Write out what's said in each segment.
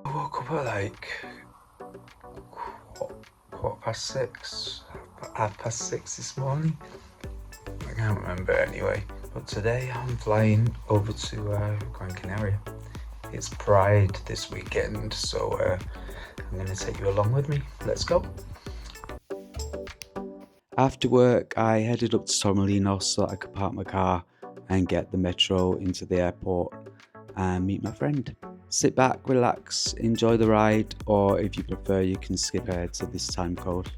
I woke up at like quarter past 6, half past 6 this morning. I can't remember anyway. But today I'm flying over to Gran Canaria. It's Pride this weekend, so I'm going to take you along with me. Let's go. After work, I headed up to Torremolinos so I could park my car and get the metro into the airport and meet my friend. Sit back, relax, enjoy the ride, or if you prefer, you can skip ahead to this time code.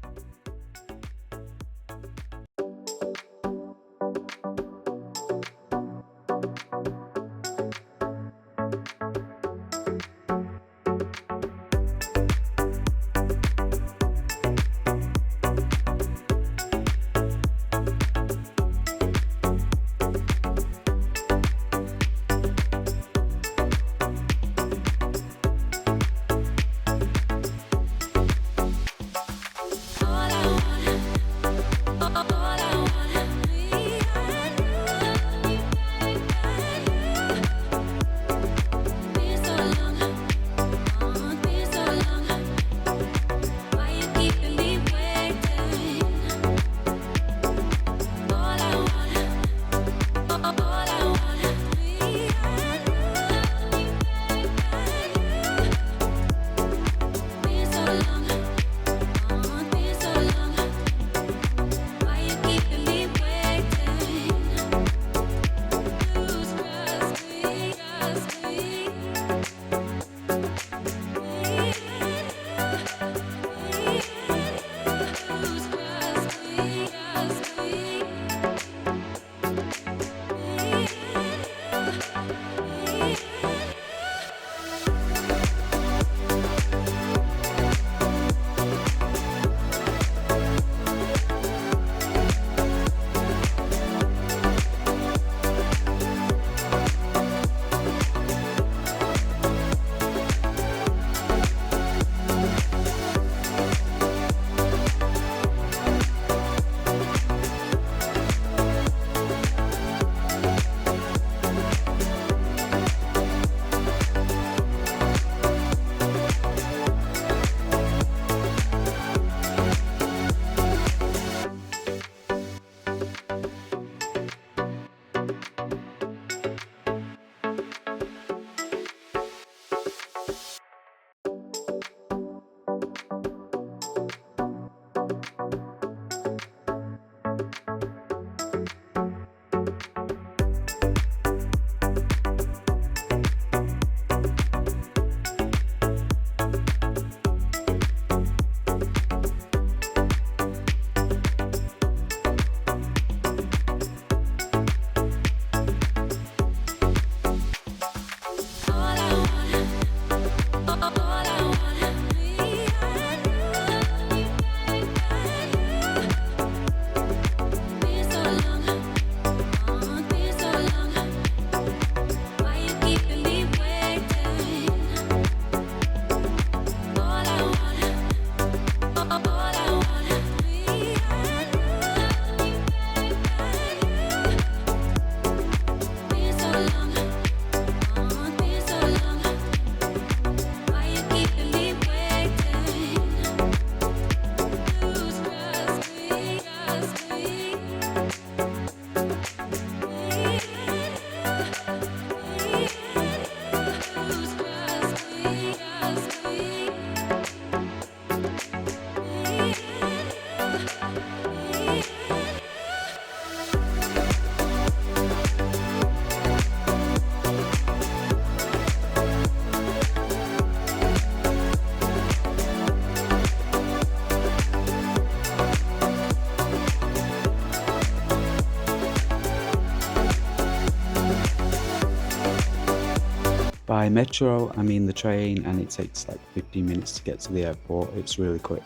By metro, I mean the train, and it takes like 15 minutes to get to the airport. It's really quick.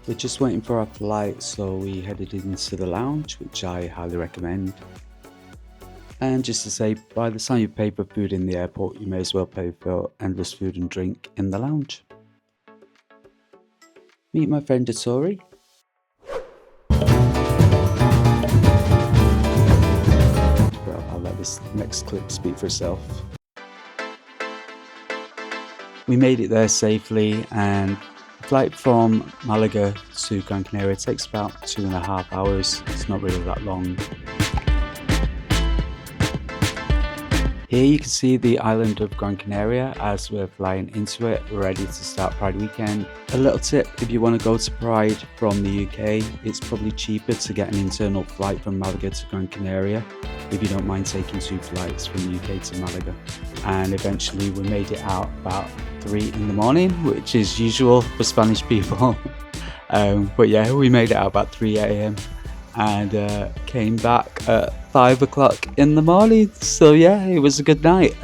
We're just waiting for our flight, so we headed into the lounge, which I highly recommend. And just to say, by the time you pay for food in the airport, you may as well pay for endless food and drink in the lounge. Meet my friend Tori. Well, I'll let this this next clip speak for itself. We made it there safely, and the flight from Malaga to Gran Canaria takes about 2.5 hours. It's not really that long. Here you can see the island of Gran Canaria as we're flying into it, ready to start Pride weekend. A little tip, if you want to go to Pride from the UK, it's probably cheaper to get an internal flight from Malaga to Gran Canaria if you don't mind taking 2 flights from the UK to Malaga. And eventually we made it out about 3 in the morning, which is usual for Spanish people. But yeah, we made it out about 3 AM and came back at 5 o'clock in the morning. So yeah, it was a good night.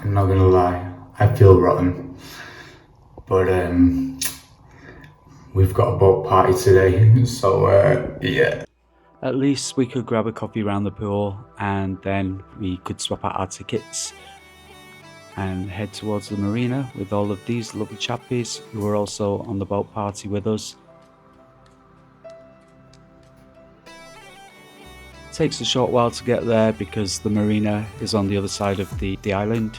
I'm not gonna lie, I feel rotten, but we've got a boat party today, so yeah. At least we could grab a coffee around the pool, and then we could swap out our tickets and head towards the marina with all of these lovely chappies who are also on the boat party with us. It takes a short while to get there because the marina is on the other side of the island.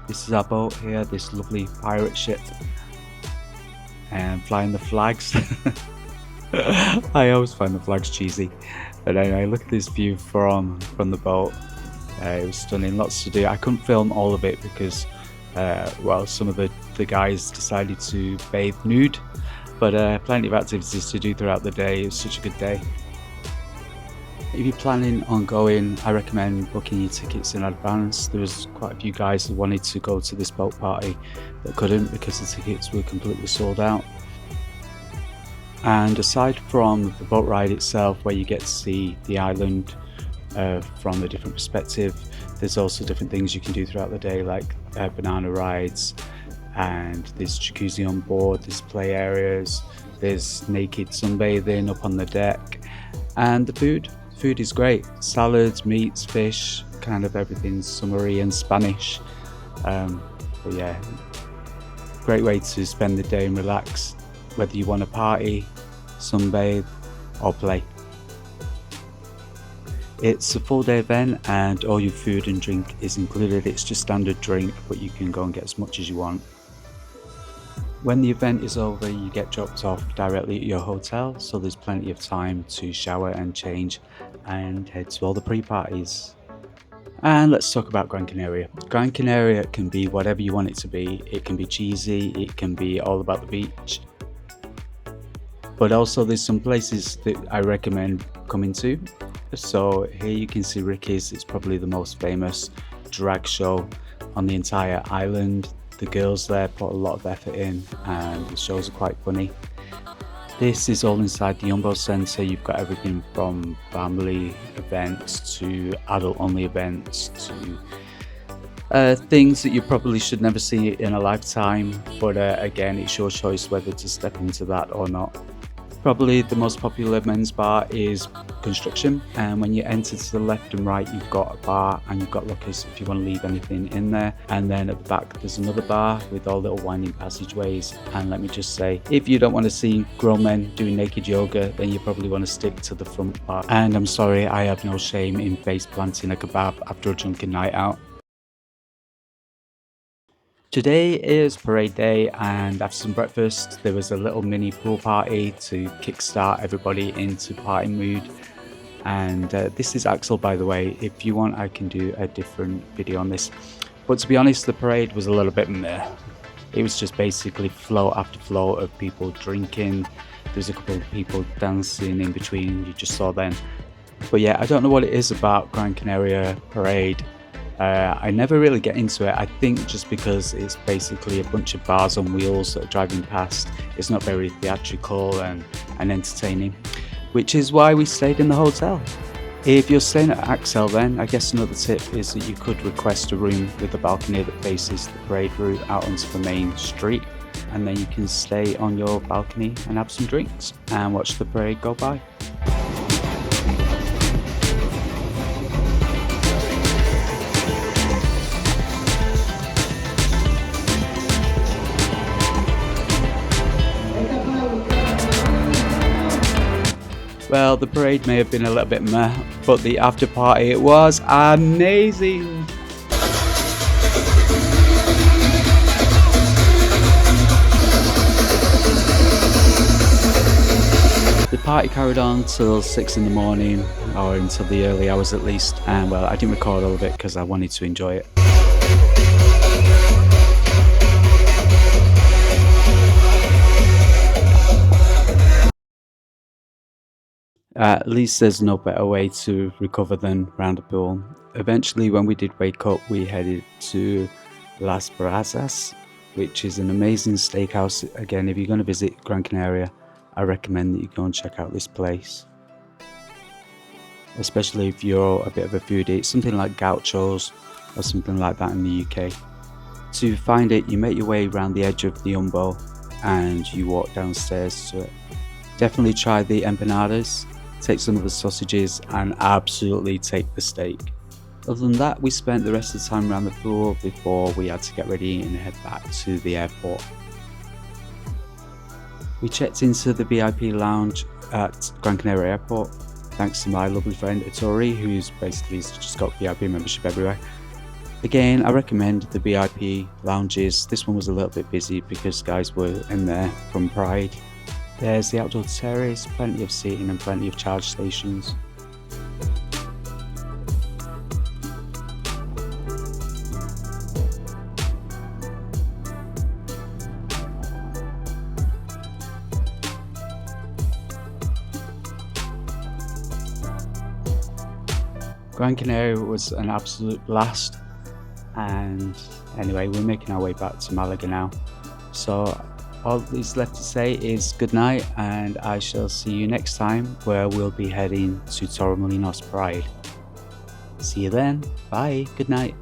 This is our boat here, this lovely pirate ship, and flying the flags. I always find the flags cheesy, but anyway, look at this view from the boat. It was stunning, lots to do. I couldn't film all of it because well, some of the guys decided to bathe nude, but plenty of activities to do throughout the day. It was such a good day. If you're planning on going, I recommend booking your tickets in advance. There was quite a few guys that wanted to go to this boat party that couldn't because the tickets were completely sold out. And aside from the boat ride itself, where you get to see the island from a different perspective, there's also different things you can do throughout the day, like banana rides, and there's jacuzzi on board, there's play areas, there's naked sunbathing up on the deck, and the food is great. Salads, meats, fish, kind of everything summery and Spanish. But yeah, great way to spend the day and relax, whether you want to party, sunbathe or play. It's a full day event and all your food and drink is included. It's just standard drink, but you can go and get as much as you want. When the event is over, you get dropped off directly at your hotel, so there's plenty of time to shower and change and head to all the pre-parties. And let's talk about Gran Canaria. Gran Canaria can be whatever you want it to be. It can be cheesy, it can be all about the beach, but also there's some places that I recommend coming to. So here you can see Ricky's. It's probably the most famous drag show on the entire island. The girls there put a lot of effort in and the shows are quite funny. This is all inside the Yumbo Centre. You've got everything from family events to adult only events to things that you probably should never see in a lifetime, but again, it's your choice whether to step into that or not. Probably the most popular men's bar is Construction, and when you enter to the left and right, you've got a bar and you've got lockers if you want to leave anything in there, and then at the back there's another bar with all little winding passageways. And let me just say, if you don't want to see grown men doing naked yoga, then you probably want to stick to the front bar. And I'm sorry, I have no shame in face planting a kebab after a drunken night out. Today is parade day, and after some breakfast there was a little mini pool party to kickstart everybody into party mood. And this is Axel, by the way. If you want, I can do a different video on this, but to be honest, the parade was a little bit meh. It was just basically float after float of people drinking. There's a couple of people dancing in between, you just saw then. But yeah, I don't know what it is about Gran Canaria Parade. I never really get into it. I think just because it's basically a bunch of bars on wheels that are driving past. It's not very theatrical and entertaining, which is why we stayed in the hotel. If you're staying at Axel, then I guess another tip is that you could request a room with a balcony that faces the parade route out onto the main street, and then you can stay on your balcony and have some drinks and watch the parade go by. well, the parade may have been a little bit meh, but the after party, it was amazing. The party carried on till 6 in the morning, or until the early hours at least, and well, I didn't record all of it because I wanted to enjoy it. At least there's no better way to recover than round a pool. Eventually, when we did wake up, we headed to Las Brasas, which is an amazing steakhouse. Again, if you're going to visit Gran Canaria, I recommend that you go and check out this place. Especially if you're a bit of a foodie, it's something like Gauchos or something like that in the UK. To find it, you make your way around the edge of the Yumbo and you walk downstairs to it. Definitely try the empanadas, take some of the sausages and absolutely take the steak. Other than that, we spent the rest of the time around the pool before we had to get ready and head back to the airport. We checked into the VIP Lounge at Gran Canaria Airport, thanks to my lovely friend Tori, who's basically just got VIP membership everywhere. Again, I recommend the VIP lounges. This one was a little bit busy because guys were in there from Pride. There's the outdoor terrace, plenty of seating and plenty of charge stations. Gran Canaria was an absolute blast, and anyway, we're making our way back to Malaga now. So all that's left to say is good night, and I shall see you next time where we'll be heading to Torremolinos Pride. See you then. Bye. Good night.